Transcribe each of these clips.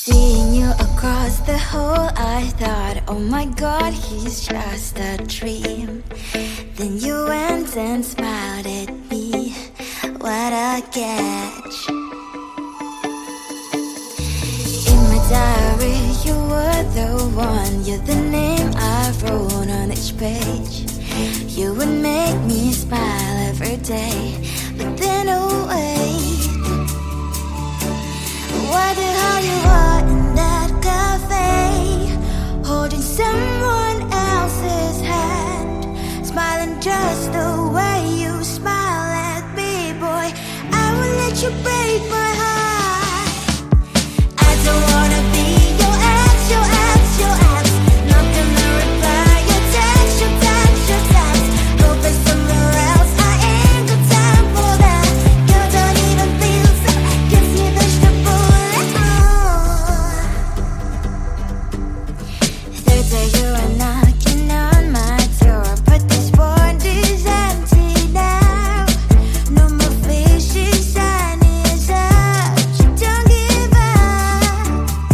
Seeing you across the hall, I thought, oh my God, he's just a dream. Then you went and smiled at me. What a catch. In my diary, you were the one. You're the name I wrote on each page. You would make me smile every day. But then, oh wait, wonder how you are in that cafe, holding someone else's hand, smiling just the way you smile at me, boy. I will let you break my heart. I don't wanna be your ex, your ex, your ex. Not gonna reply your text, your text, your text. Go play somewhere else, I ain't got time for that. You don't even feel so, gives me vegetable. Third day you are knocking on my door, but this one is empty now. No more fishes, sun is up. You don't give up.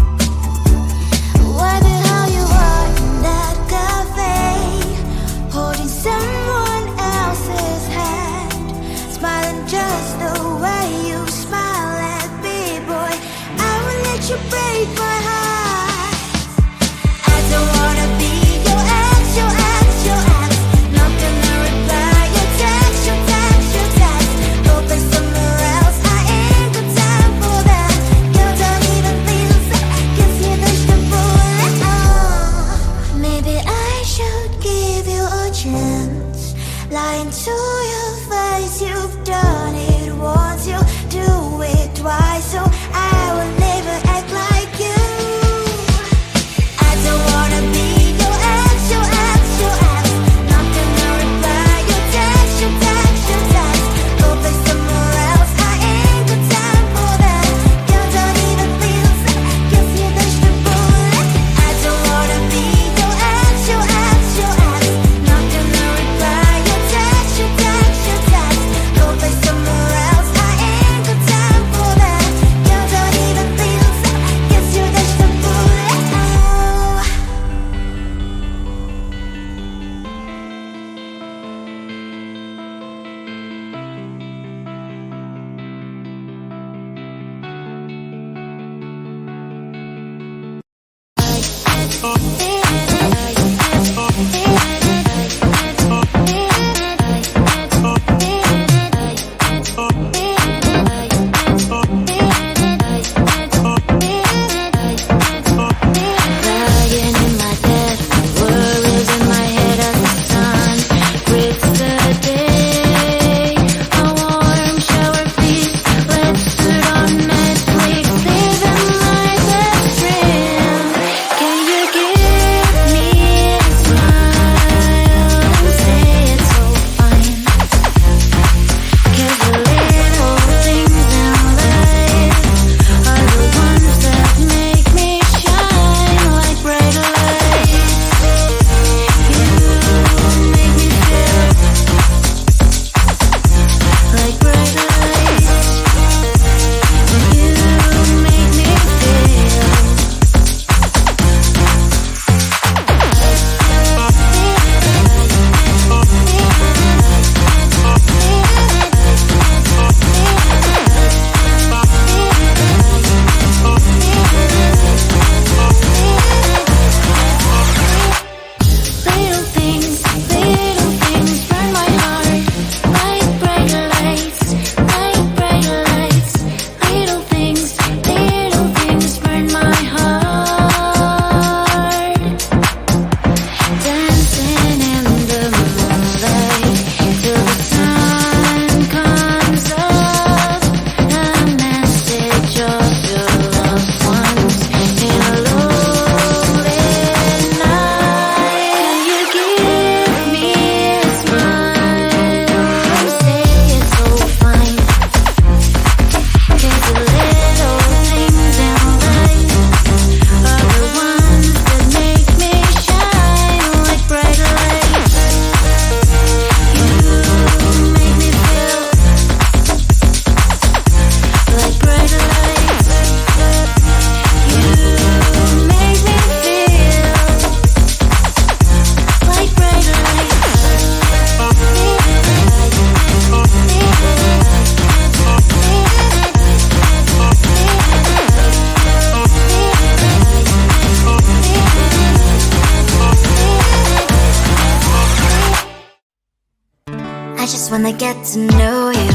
when they get to know you.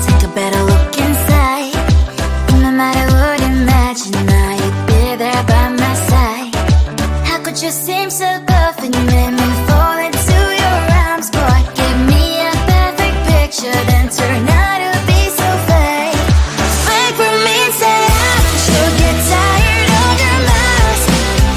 Take a better look inside. No matter what, imagine now you'd be there by my side. How could you seem so perfect? You made me fall into your arms, boy. Give me a perfect picture, then turn out to be so fake. Fake for me, say I'm sure get tired of your mouth.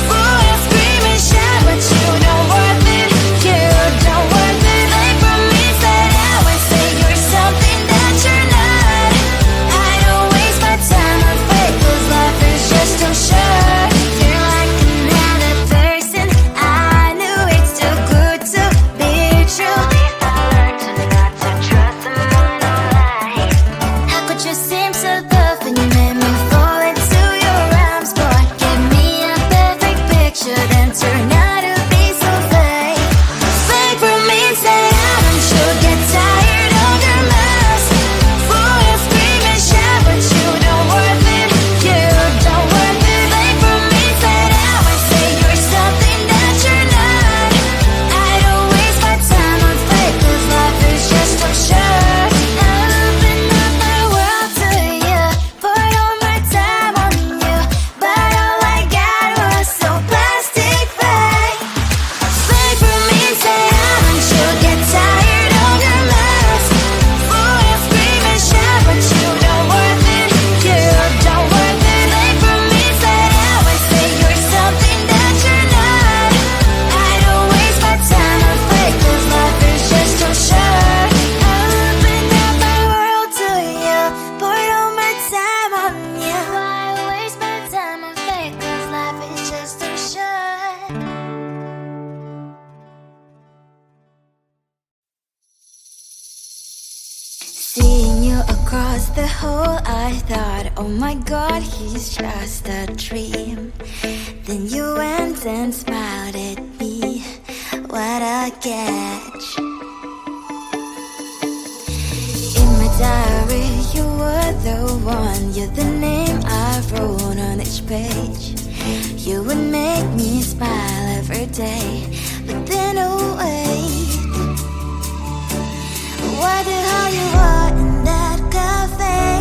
Fool and scream and shout, but you don't worth it. You don't worth it. Fake for me, say I would say you're something that you're not. I don't waste my time on fake, 'cause life is just too short. You're like another person. I knew it's too good to be true. I learned to not to trust someone no lie. How could you seem so perfect? You made me fall into your arms, boy. Give me a perfect picture, then turn out to be so fake. Fake for me, say I'm sure get tired of your mess. Fool and scream and shout, but you don't worth it. You don't worth it. Fake for me, say I would say you're something that you're not. I don't waste my time on fake, 'cause life is just too short. I open up my world to you, poured all my time on you, but all I got was so plastic fake. Fake for me, say I'm sure get tired of your mess. Fool and scream and shout, but you don't worth it. You don't worth it. Fake for me, say I would say you're something that you're not. I don't waste my time on fake, 'cause life is just too short. I opened up my world to you, poured all my time on you. Why waste my time on fake, 'cause life is just too short. Seeing you across the hall, I thought, oh my God, he's just a dream. Then you went and smiled at me. What a catch. In my diary, you were the one. You're the name I wrote on each page. You would make me smile every day. But then, oh wait, what the hell you are in that cafe,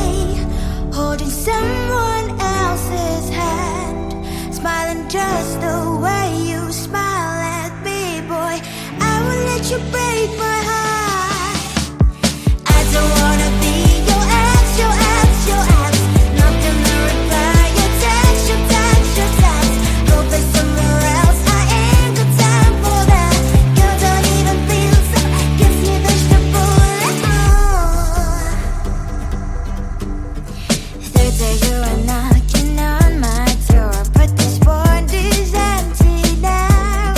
holding someone else's hand, smiling just the way you smile at me, boy. I will let you break my heart. I don't wanna be your ex, your ex, your ex. Not gonna reply your text, your text, your text. Go play somewhere else, I ain't got time for that. Girl, don't even feel so, gives me vegetable. Third day you are knocking on my door, but this one is empty now.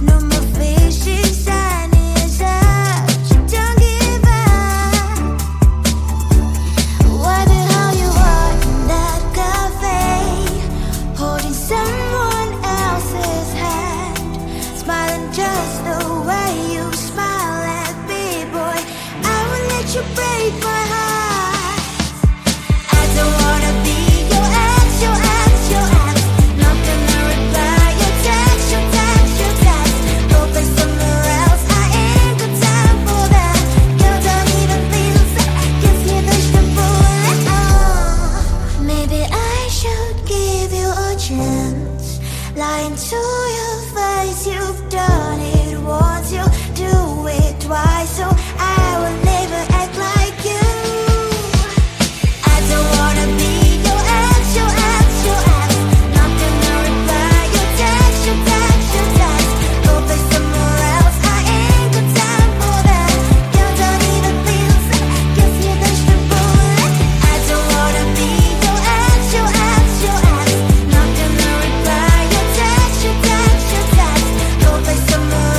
No more fishes, sun is up. You don't give up. What the hell you are in that cafe, holding someone else's hand, smiling just the way you smile at me, boy. I will let you break my heart. I don't wanna be your ex, your ex, your ex. Not gonna reply your text, your text, your text. Go play somewhere else, I ain't got time for that. Girl, don't even feel so, gives me vegetable. Maybe I should give you a chance. Lying to your face, you've done it once, you do it twice, so I will never act like you. I don't wanna be your ex, your ex, your ex. Not gonna reply your text, your text, your text. Go play somewhere else, I ain't got time for that. Girl, don't even feel so, gives me vegetable. I don't wanna be your ex, your ex, your ex. Not gonna reply your text, your text, your text. Go play somewhere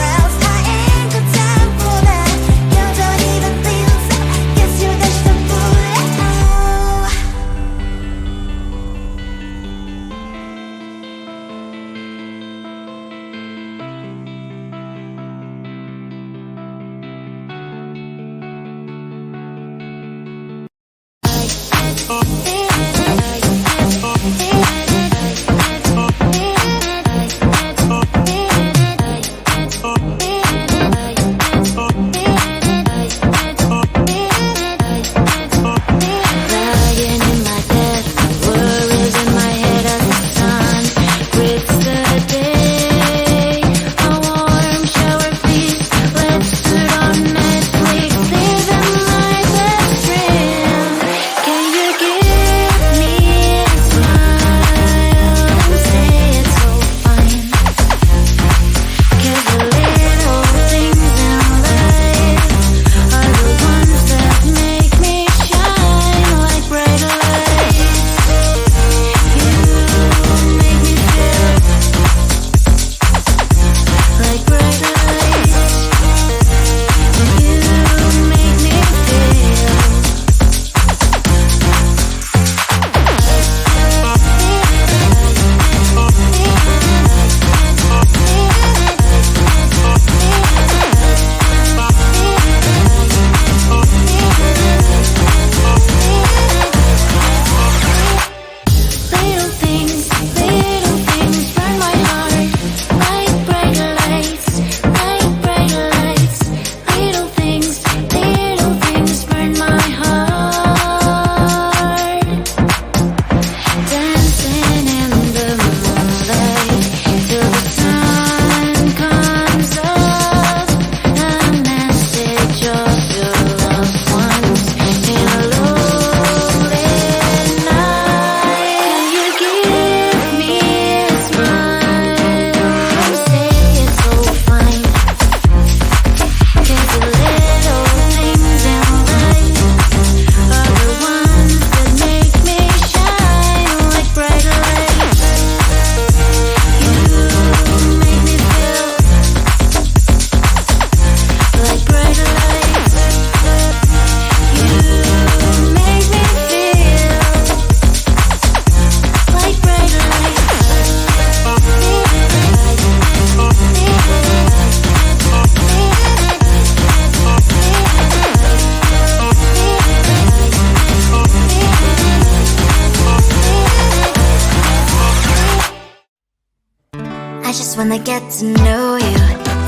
just wanna get to know you,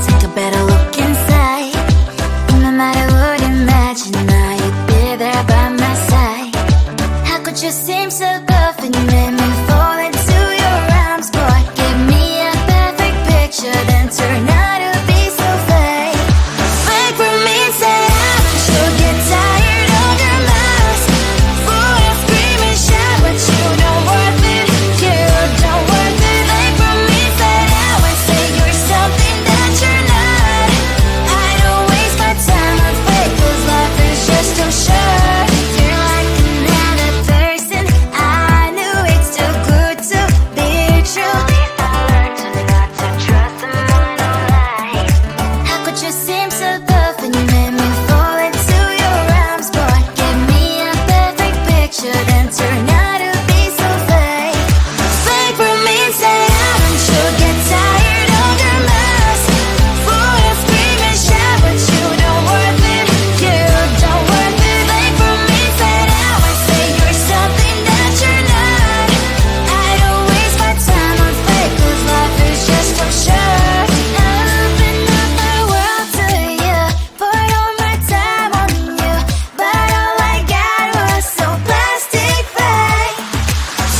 take a better look inside. No matter what, imagine now you'd be there by my side. How could you seem so perfect, you made me fall into your arms, boy. Give me a perfect picture, then turn out to be so fake. Fake for me, say I'm sure get tired of your mask. Fool and scream and shout, but you don't worth it, you don't worth it. Fake for me, say I would say you're something that you're not. I don't waste my time on fake, 'cause life is just too short. You're like another person, I knew it's too good to be true. I learned to not to trust someone online. How could you seem so perfect, you made me fall into your arms, boy. Give me a perfect picture, then turn out to be so fake. Fake for me, say I'm sure get tired of your mask. Fool and scream and shout, but you don't worth it, you don't worth it. Fake for me, say I would say you're something that you're not. I don't waste my time on fake, 'cause life is just too short. I open up my world to you, poured all my time on you, but all I got was so plastic fake.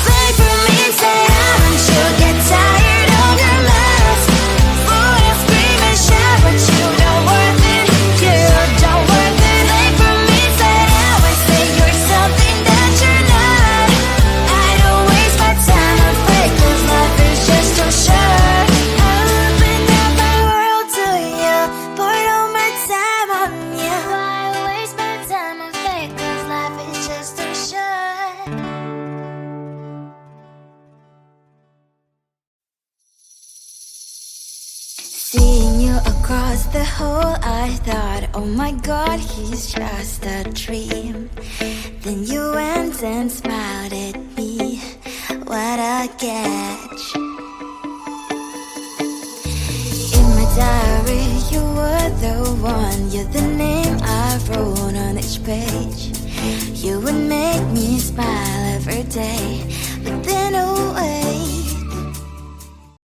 Fake for me, say I'm sure get tired of your mask. Fool and scream and shout, but you don't worth it, you don't worth it. Fake for me, say I would say you're something that you're not. I don't waste my time on fake, 'cause life is just too short. I opened up my world to you, poured all my time on you. Why waste my time on fake, 'cause life is just too short. Seeing you across the hall, I thought, oh my God, he's just a dream. Then you went and smiled at me, what a catch. In my diary, you were the one, you're the name I wrote on each page. You would make me smile every day.